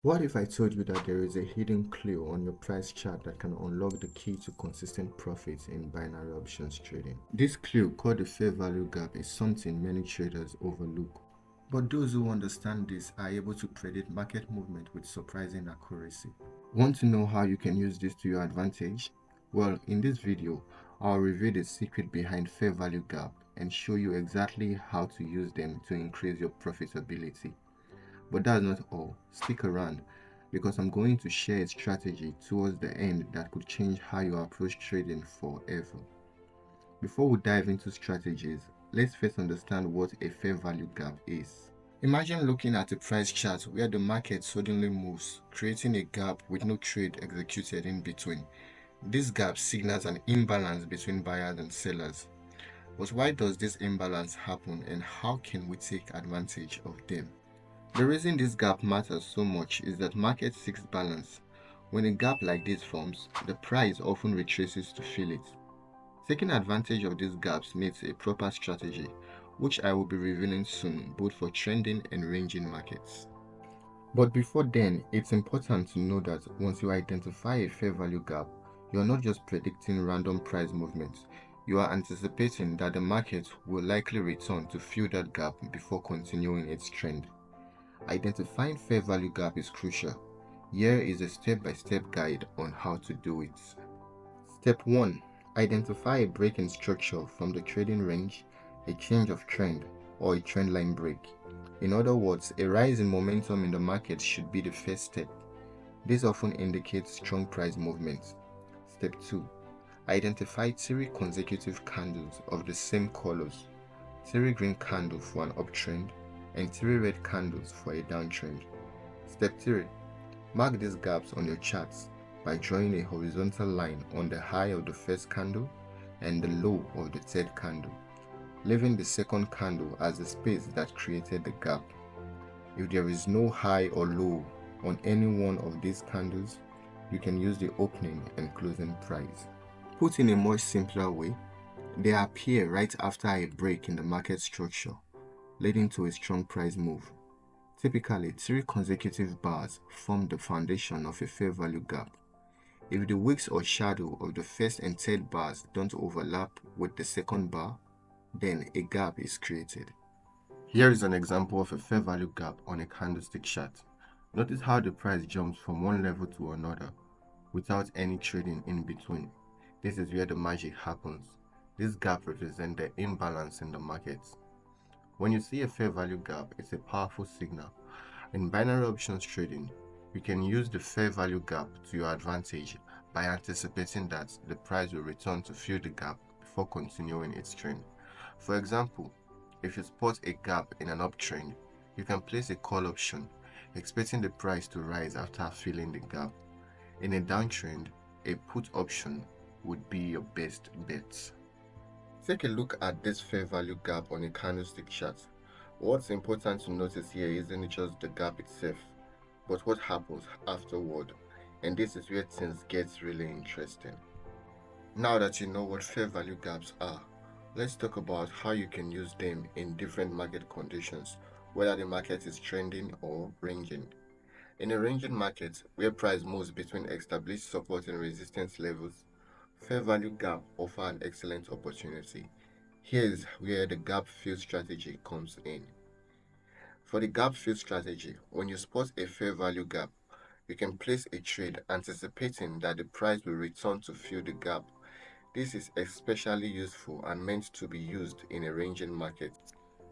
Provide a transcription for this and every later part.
What if I told you that there is a hidden clue on your price chart that can unlock the key to consistent profits in binary options trading? This clue, called the fair value gap, is something many traders overlook. But those who understand this are able to predict market movement with surprising accuracy. Want to know how you can use this to your advantage? Well, in this video, I'll reveal the secret behind fair value gap and show you exactly how to use them to increase your profitability. But that's not all. Stick around because I'm going to share a strategy towards the end that could change how you approach trading forever. Before we dive into strategies, let's first understand what a fair value gap is. Imagine looking at a price chart where the market suddenly moves, creating a gap with no trade executed in between. This gap signals an imbalance between buyers and sellers. But why does this imbalance happen and how can we take advantage of them? The reason this gap matters so much is that market seeks balance. When a gap like this forms, the price often retraces to fill it. Taking advantage of these gaps needs a proper strategy, which I will be revealing soon both for trending and ranging markets. But before then, it's important to know that once you identify a fair value gap, you're not just predicting random price movements. You are anticipating that the market will likely return to fill that gap before continuing its trend. Identifying fair value gap is crucial. Here is a step-by-step guide on how to do it. Step 1. Identify a break in structure from the trading range, a change of trend, or a trend line break. In other words, a rise in momentum in the market should be the first step. This often indicates strong price movements. Step 2. Identify 3 consecutive candles of the same colors, 3 green candles for an uptrend and 3 red candles for a downtrend. Step 3. Mark these gaps on your charts by drawing a horizontal line on the high of the first candle and the low of the third candle, leaving the second candle as the space that created the gap. If there is no high or low on any one of these candles, you can use the opening and closing price. Put in a much simpler way, they appear right after a break in the market structure, leading to a strong price move. Typically, 3 consecutive bars form the foundation of a fair value gap. If the wicks or shadow of the first and third bars don't overlap with the second bar, then a gap is created. Here is an example of a fair value gap on a candlestick chart. Notice how the price jumps from one level to another without any trading in between. This is where the magic happens. This gap represents the imbalance in the market. When you see a fair value gap, it's a powerful signal. In binary options trading, you can use the fair value gap to your advantage by anticipating that the price will return to fill the gap before continuing its trend. For example, if you spot a gap in an uptrend, you can place a call option, expecting the price to rise after filling the gap. In a downtrend, a put option would be your best bet. Take a look at this fair value gap on a candlestick chart. What's important to notice here isn't just the gap itself, but what happens afterward. And this is where things get really interesting. Now that you know what fair value gaps are, let's talk about how you can use them in different market conditions, whether the market is trending or ranging. In a ranging market, where price moves between established support and resistance levels, fair value gap offer an excellent opportunity. Here's where the gap fill strategy comes in. For the gap fill strategy, when you spot a fair value gap, you can place a trade anticipating that the price will return to fill the gap. This is especially useful and meant to be used in a ranging market.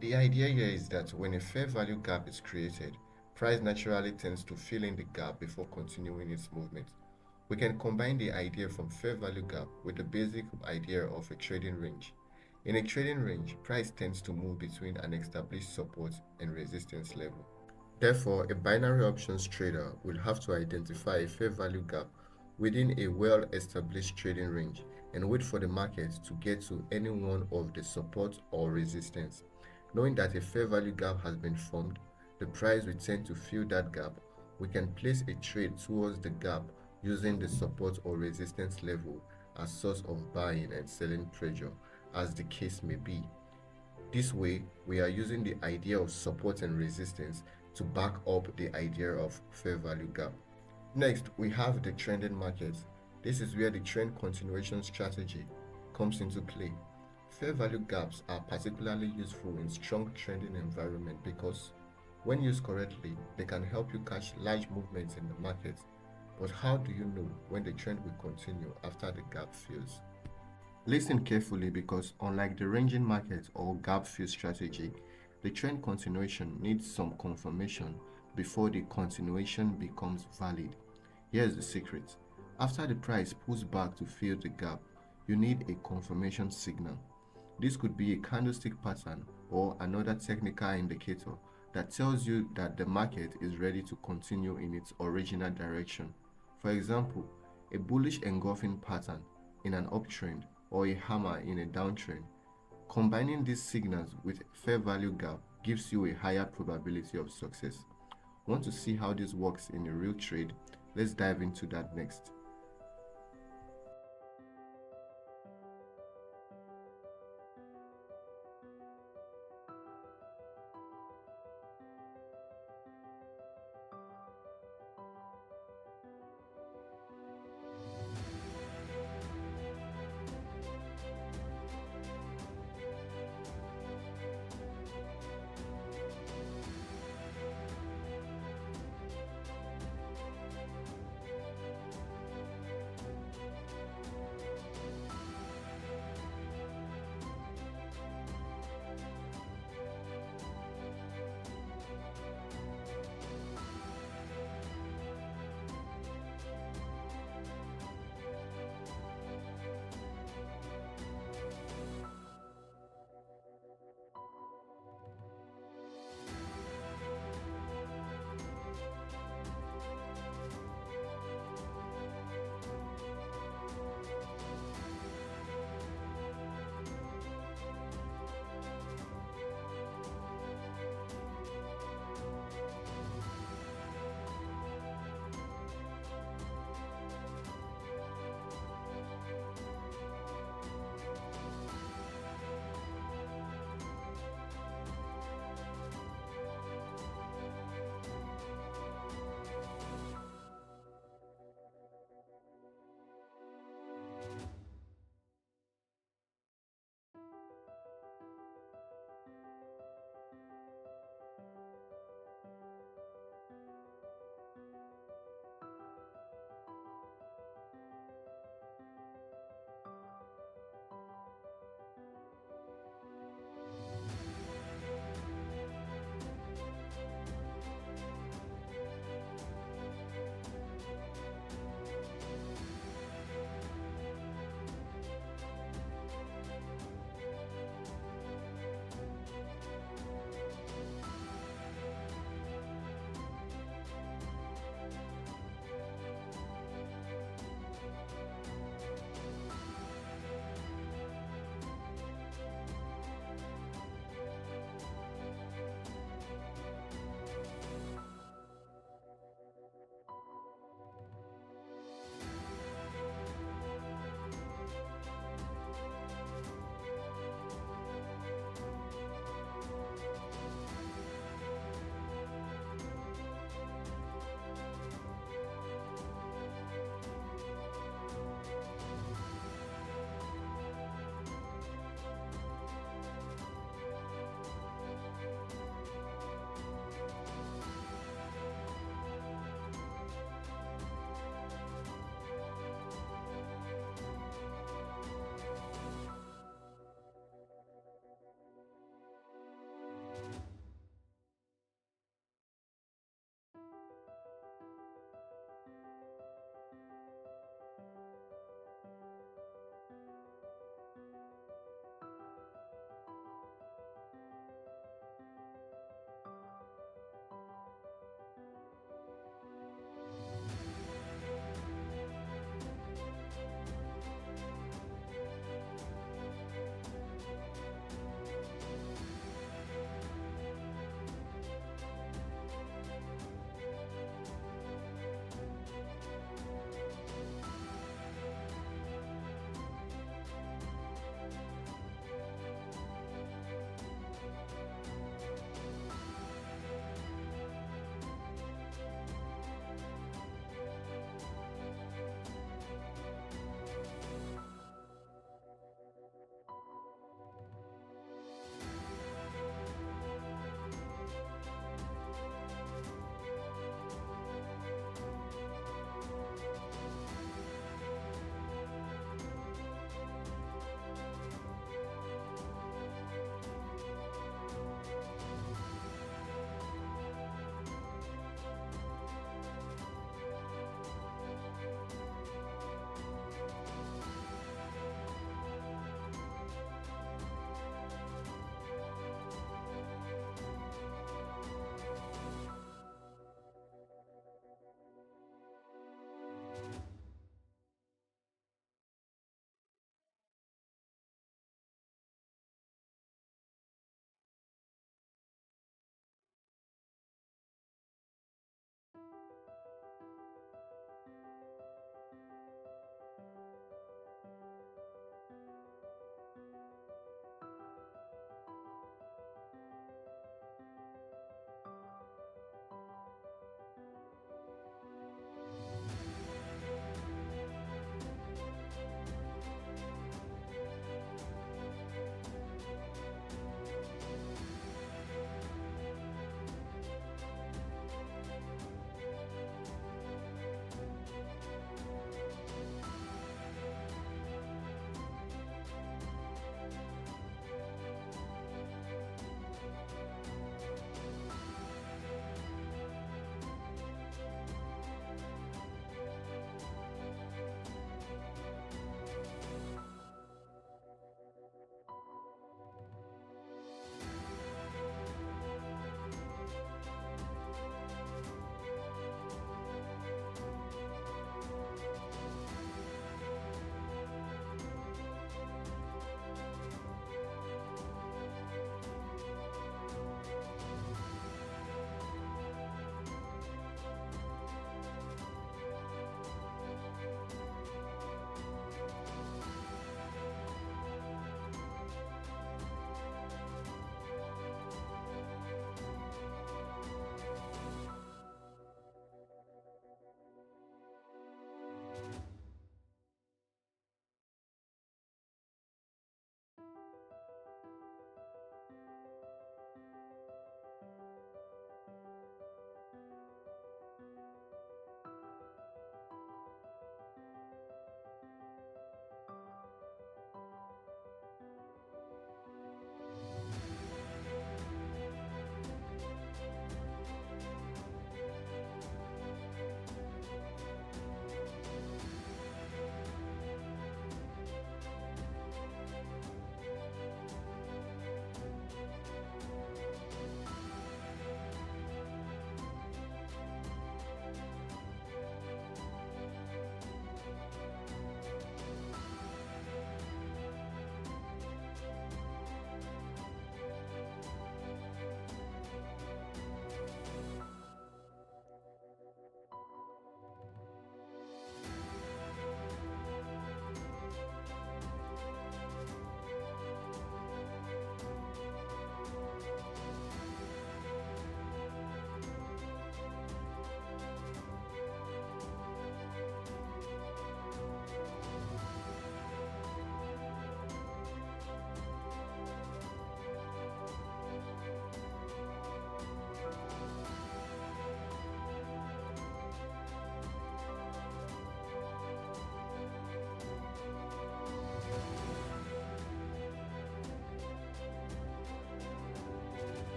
The idea here is that when a fair value gap is created, price naturally tends to fill in the gap before continuing its movement. We can combine the idea from fair value gap with the basic idea of a trading range. In a trading range, price tends to move between an established support and resistance level. Therefore, a binary options trader will have to identify a fair value gap within a well-established trading range and wait for the market to get to any one of the support or resistance. Knowing that a fair value gap has been formed, the price will tend to fill that gap. We can place a trade towards the gap using the support or resistance level as source of buying and selling pressure, as the case may be. This way, we are using the idea of support and resistance to back up the idea of fair value gap. Next, we have the trending market. This is where the trend continuation strategy comes into play. Fair value gaps are particularly useful in strong trending environment because when used correctly, they can help you catch large movements in the market. But how do you know when the trend will continue after the gap fills? Listen carefully because unlike the ranging market or gap fill strategy, the trend continuation needs some confirmation before the continuation becomes valid. Here's the secret. After the price pulls back to fill the gap, you need a confirmation signal. This could be a candlestick pattern or another technical indicator that tells you that the market is ready to continue in its original direction. For example, a bullish engulfing pattern in an uptrend or a hammer in a downtrend. Combining these signals with fair value gap gives you a higher probability of success. Want to see how this works in a real trade? Let's dive into that next.